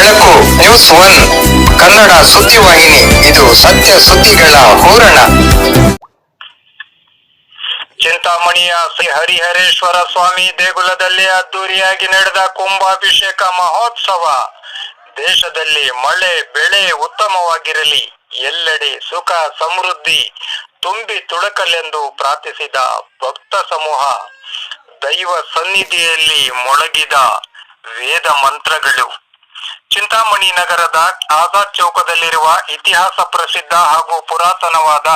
ಬೆಳಕು news one Kannada ಸುದ್ದಿವಾಹಿನಿ. ಇದು ಸತ್ಯ ಸುದ್ದಿಗಳ ಹೂರಣ. ಚಿಂತಾಮಣಿಯ ಶ್ರೀ ಹರಿಹರೇಶ್ವರ ಸ್ವಾಮಿ ದೇಗುಲದಲ್ಲಿ ಅದ್ದೂರಿಯಾಗಿ ನಡೆದ ಕುಂಭಾಭಿಷೇಕ ಮಹೋತ್ಸವ. ದೇಶದಲ್ಲಿ ಮಳೆ ಬೆಳೆ ಉತ್ತಮವಾಗಿರಲಿ, ಎಲ್ಲೆಡೆ ಸುಖ ಸಮೃದ್ಧಿ ತುಂಬಿ ತುಳಕಲೆಂದು ಪ್ರಾರ್ಥಿಸಿದ ಭಕ್ತ ಸಮೂಹ. ದೈವ ಸನ್ನಿಧಿಯಲ್ಲಿ ಮೊಳಗಿದ ವೇದ ಮಂತ್ರಗಳು. ಚಿಂತಾಮಣಿ ನಗರದ ಆಜಾದ್ ಚೌಕದಲ್ಲಿರುವ ಇತಿಹಾಸ ಪ್ರಸಿದ್ಧ ಹಾಗೂ ಪುರಾತನವಾದ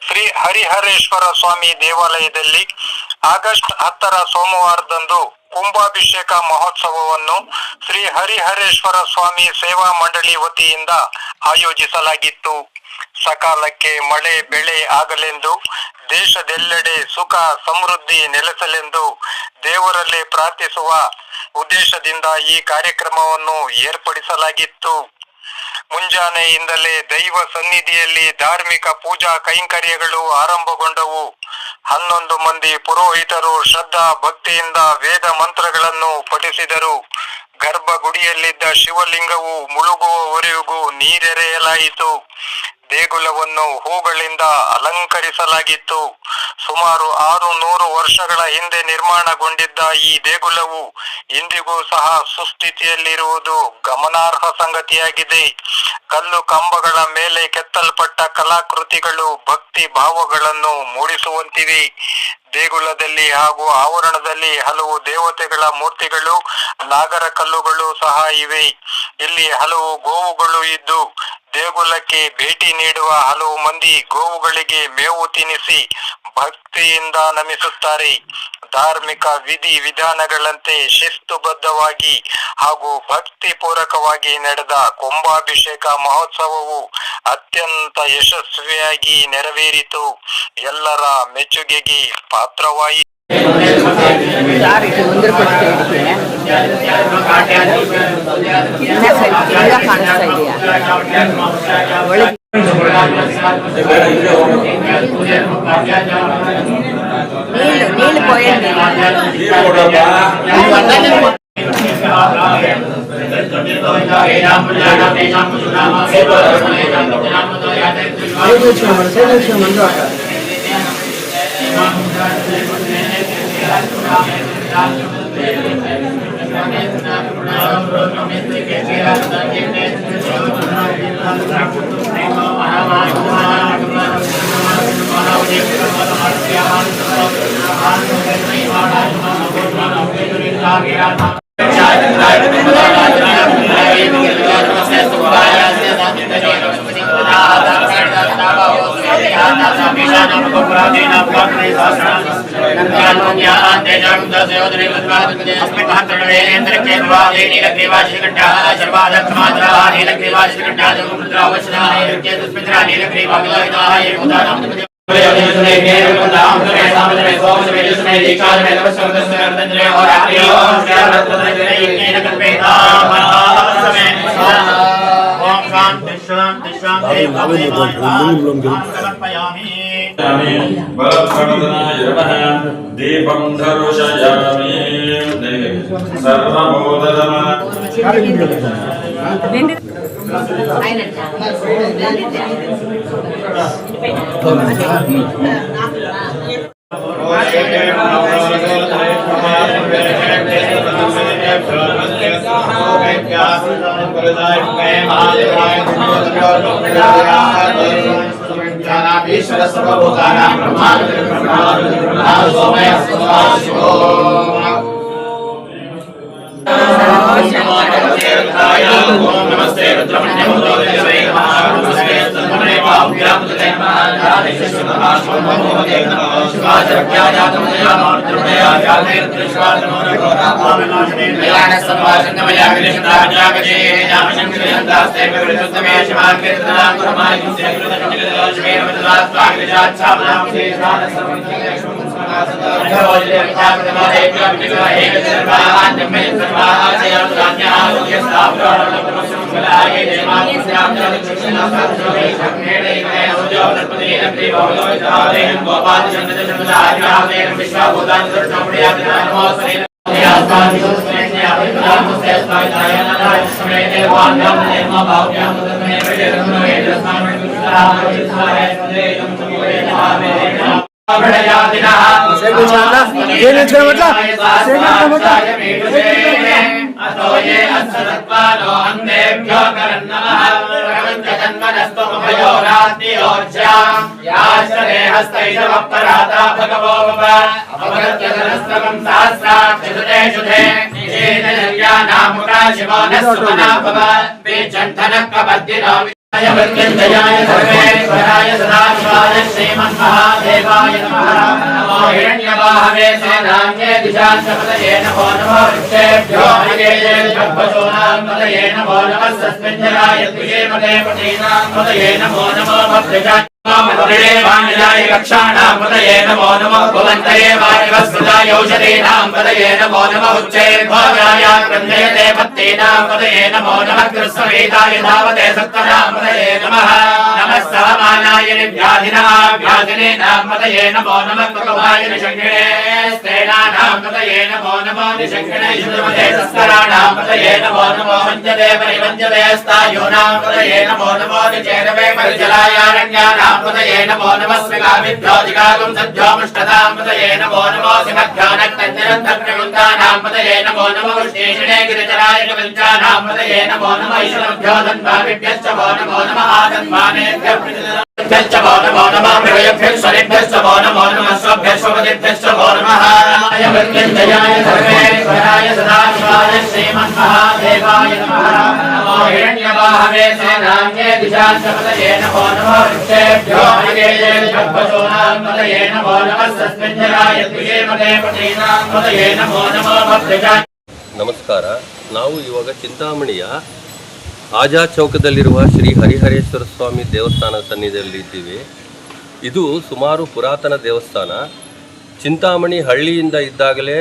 ಶ್ರೀ ಹರಿಹರೇಶ್ವರ ಸ್ವಾಮಿ ದೇವಾಲಯದಲ್ಲಿ ಆಗಸ್ಟ್ 10 ಸೋಮವಾರದಂದು ಕುಂಭಾಭಿಷೇಕ ಮಹೋತ್ಸವವನ್ನು ಶ್ರೀ ಹರಿಹರೇಶ್ವರ ಸ್ವಾಮಿ ಸೇವಾ ಮಂಡಳಿ ವತಿಯಿಂದ ಆಯೋಜಿಸಲಾಗಿತ್ತು. ಸಕಾಲಕ್ಕೆ ಮಳೆ ಬೆಳೆ ಆಗಲೆಂದು, ದೇಶದೆಲ್ಲೆಡೆ ಸುಖ ಸಮೃದ್ಧಿ ನೆಲೆಸಲೆಂದು ದೇವರಲ್ಲಿ ಪ್ರಾರ್ಥಿಸುವ ಉದ್ದೇಶದಿಂದ ಈ ಕಾರ್ಯಕ್ರಮವನ್ನು ಏರ್ಪಡಿಸಲಾಗಿತ್ತು. ಮುಂಜಾನೆಯಿಂದಲೇ ದೈವ ಸನ್ನಿಧಿಯಲ್ಲಿ ಧಾರ್ಮಿಕ ಪೂಜಾ ಕೈಂಕರ್ಯಗಳು ಆರಂಭಗೊಂಡವು. 11 ಮಂದಿ ಪುರೋಹಿತರು ಶ್ರದ್ಧಾ ಭಕ್ತಿಯಿಂದ ವೇದ ಮಂತ್ರಗಳನ್ನು ಪಠಿಸಿದರು. ಗರ್ಭಗುಡಿಯಲ್ಲಿದ್ದ ಶಿವಲಿಂಗವು ಮುಳುಗುವವರೆಗೂ ನೀರೆರೆಯಲಾಯಿತು. ದೇಗುಲವನ್ನು ಹೂಗಳಿಂದ ಅಲಂಕರಿಸಲಾಗಿತ್ತು. ಸುಮಾರು 600 ವರ್ಷಗಳ ಹಿಂದೆ ನಿರ್ಮಾಣಗೊಂಡಿದ್ದ ಈ ದೇಗುಲವು ಇಂದಿಗೂ ಸಹ ಸುಸ್ಥಿತಿಯಲ್ಲಿರುವುದು ಗಮನಾರ್ಹ ಸಂಗತಿಯಾಗಿದೆ. ಕಲ್ಲು ಕಂಬಗಳ ಮೇಲೆ ಕೆತ್ತಲ್ಪಟ್ಟ ಕಲಾಕೃತಿಗಳು ಭಕ್ತಿ ಭಾವಗಳನ್ನು ಮೂಡಿಸುವಂತಿವೆ. ದೇಗುಲದಲ್ಲಿ ಹಾಗೂ ಆವರಣದಲ್ಲಿ ಹಲವು ದೇವತೆಗಳ ಮೂರ್ತಿಗಳು, ನಾಗರ ಕಲ್ಲುಗಳು ಸಹ ಇವೆ. ಇಲ್ಲಿ ಹಲವು ಗೋವುಗಳು ಇದ್ದು, ದೇಗುಲಕ್ಕೆ ಭೇಟಿ ನೀಡುವ ಹಲವು ಮಂದಿ ಗೋವುಗಳಿಗೆ ಮೇವು ತಿನ್ನಿಸಿ ಭಕ್ತಿಯಿಂದ ನಮಿಸುತ್ತಾರೆ. ಧಾರ್ಮಿಕ ವಿಧಿ ವಿಧಾನಗಳಂತೆ ಶಿಸ್ತುಬದ್ಧವಾಗಿ ಹಾಗೂ ಭಕ್ತಿ ಪೂರ್ವಕವಾಗಿ ನಡೆದ ಕುಂಭಾಭಿಷೇಕ ಮಹೋತ್ಸವವು ಅತ್ಯಂತ ಯಶಸ್ವಿಯಾಗಿ ನೆರವೇರಿತು. ಎಲ್ಲರ ಮೆಚ್ಚುಗೆಗೆ ಪಾತ್ರವಾಯಿತು. दीपं धरुषयामि ईश्वर सर्वभूतानां ब्रह्माण्डोमय शिवो ओम नमस्ते रुद्रमण्यमुद्रोदय नमस्ते तन्मने पाव्यामुदय जयाय सर्वेश्वराय सदाशिवाय श्रीमन्महादेवाय नमः। नमो हिरण्यवाहवे सेनान्ये दिशांशपतये नमो नमो वृक्षेभ्यो हरिकेशेभ्यः पशूनां पतये नमो नमः सस्मिञ्जराय द्विषेमते पतीनां पतये नमो नमो भद्रजाय वाणिजाय रक्षाणां पतये नमो नमः भुवन्तये वायुवस्पदाय औषधीनां पतये नमो नमः उच्चैर्भोगाय क्रन्दयते पत्तीनां पतये नमो नमः कृष्णवेदाय धावते सत्त्वनां पतये नमः नमः सहमानाय व्याधिनां व्याधिनीनां पतये नमो नमः कृपवाय निषङ्गिणे स्त्रीणानां पतये नमो नमो निषङ्गिणे शुद्धमते तस्कराणां पतये नमो नमो वञ्जते परिवञ्जते स्थायूनां पतये नमो नमो निचेरवे परिजलायारण्यानां पतये नमो नमः स्मिकाभिभ्यो जिगातुं सद्भ्यो मुष्टतां पतये नमो नमो सिमभ्यो नक्तञ्जनन्तग्निवृन्दानां पतये नमो नमो विष्णेषणे गिरिचराय कविञ्चानां पतये नमो नमः ईश्वरभ्यो धन्वाभिभ्यश्च वो नमो नमः आधन्वानेभ्यः प्रतिभ्यश्च वो नमो नमः प्रभयभ्यः स्वरिभ्यश्च वो नमो नमः स्वभ्यः स्वपतिभ्यश्च वो नमः मृत्युञ्जयाय सर्वेश्वराय सदाशिवाय श्रीमन्महादेवाय नमः। नमो हिरण्यवाहवे सेनान्ये दिशांशपतये नमो नमः वृक्षेभ्यो हरिकेशेभ्यः पशूनां पतये नमो नमः सस्मिञ्जराय द्विषेमते पतीनां पतये नमो नमो भद्रजाय। ನಮಸ್ಕಾರ. ನಾವು ಇವಾಗ ಚಿಂತಾಮಣಿಯ ಆಜಾ ಚೌಕದಲ್ಲಿರುವ ಶ್ರೀ ಹರಿಹರೇಶ್ವರ ಸ್ವಾಮಿ ದೇವಸ್ಥಾನ ಸನ್ನಿಧಿಯಲ್ಲಿ ಇದ್ದೀವಿ. ಇದು ಸುಮಾರು ಪುರಾತನ ದೇವಸ್ಥಾನ. ಚಿಂತಾಮಣಿ ಹಳ್ಳಿಯಿಂದ ಇದ್ದಾಗಲೇ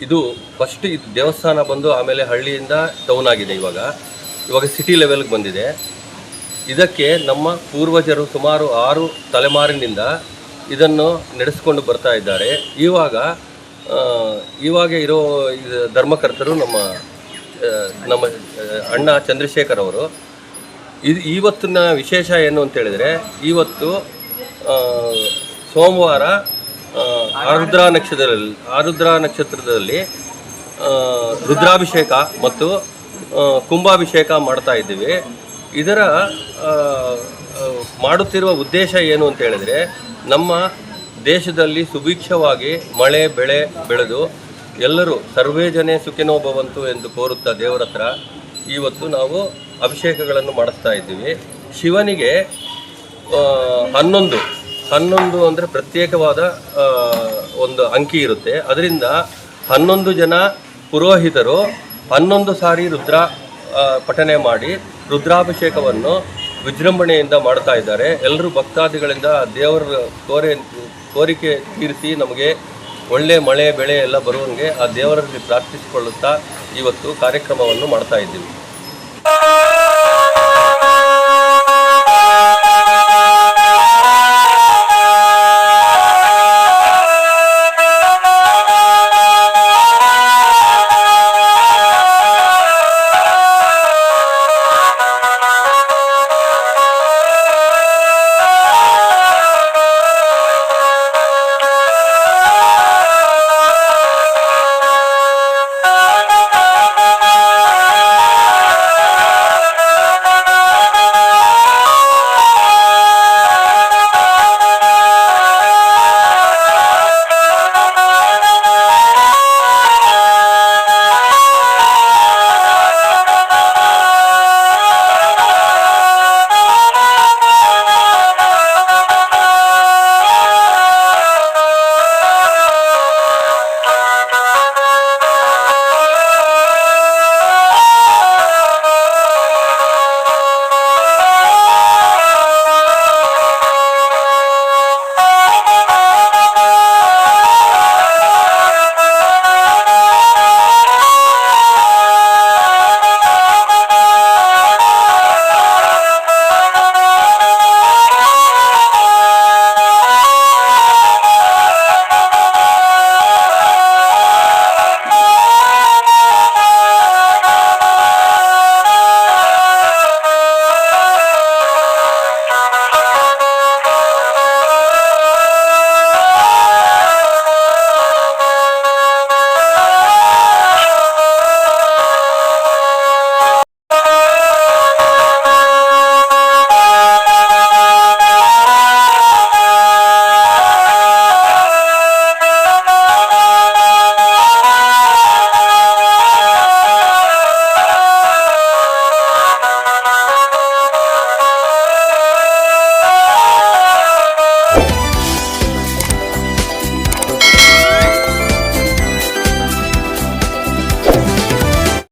ಇದು ಫಸ್ಟ್ ಇದು ದೇವಸ್ಥಾನ ಬಂದು ಆಮೇಲೆ ಹಳ್ಳಿಯಿಂದ ಟೌನ್ ಆಗಿದೆ. ಇವಾಗ ಸಿಟಿ ಲೆವೆಲ್ಗೆ ಬಂದಿದೆ. ಇದಕ್ಕೆ ನಮ್ಮ ಪೂರ್ವಜರು ಸುಮಾರು 6 ತಲೆಮಾರಿನಿಂದ ಇದನ್ನು ನಡೆಸ್ಕೊಂಡು ಬರ್ತಾ ಇದ್ದಾರೆ. ಇವಾಗ ಇರೋ ಧರ್ಮಕರ್ತರು ನಮ್ಮ ಅಣ್ಣ ಚಂದ್ರಶೇಖರ್ ಅವರು. ಇವತ್ತಿನ ವಿಶೇಷ ಏನು ಅಂತ ಹೇಳಿದರೆ, ಇವತ್ತು ಸೋಮವಾರ ಆರುದ್ರಾ ನಕ್ಷತ್ರದಲ್ಲಿ ರುದ್ರಾಭಿಷೇಕ ಮತ್ತು ಕುಂಭಾಭಿಷೇಕ ಮಾಡ್ತಾ ಇದ್ದೀವಿ. ಇದರ ಮಾಡುತ್ತಿರುವ ಉದ್ದೇಶ ಏನು ಅಂತ ಹೇಳಿದರೆ, ನಮ್ಮ ದೇಶದಲ್ಲಿ ಸುಭಿಕ್ಷವಾಗಿ ಮಳೆ ಬೆಳೆ ಬೆಳೆದು ಎಲ್ಲರೂ ಸರ್ವೇ ಜನೆ ಸುಖಿನೋ ಭವಂತು ಎಂದು ಕೋರುತ್ತಾ ದೇವರ ಹತ್ರ ಇವತ್ತು ನಾವು ಅಭಿಷೇಕಗಳನ್ನು ಮಾಡಿಸ್ತಾ ಇದ್ದೀವಿ. ಶಿವನಿಗೆ 11 ಅಂದರೆ ಪ್ರತ್ಯೇಕವಾದ ಒಂದು ಅಂಕಿ ಇರುತ್ತೆ. ಅದರಿಂದ 11 ಜನ ಪುರೋಹಿತರು 11 ಸಾರಿ ರುದ್ರ ಪಠನೆ ಮಾಡಿ ರುದ್ರಾಭಿಷೇಕವನ್ನು ವಿಜೃಂಭಣೆಯಿಂದ ಮಾಡ್ತಾ ಇದ್ದಾರೆ. ಎಲ್ಲರೂ ಭಕ್ತಾದಿಗಳಿಂದ ದೇವರ ಕೋರಿಕೆ ತೀರಿಸಿ ನಮಗೆ ಒಳ್ಳೆ ಮಳೆ ಬೆಳೆ ಎಲ್ಲ ಬರುವಂಗೆ ಆ ದೇವರಲ್ಲಿ ಪ್ರಾರ್ಥಿಸಿಕೊಳ್ಳುತ್ತಾ ಇವತ್ತು ಕಾರ್ಯಕ್ರಮವನ್ನು ಮಾಡ್ತಾ ಇದ್ದೀವಿ.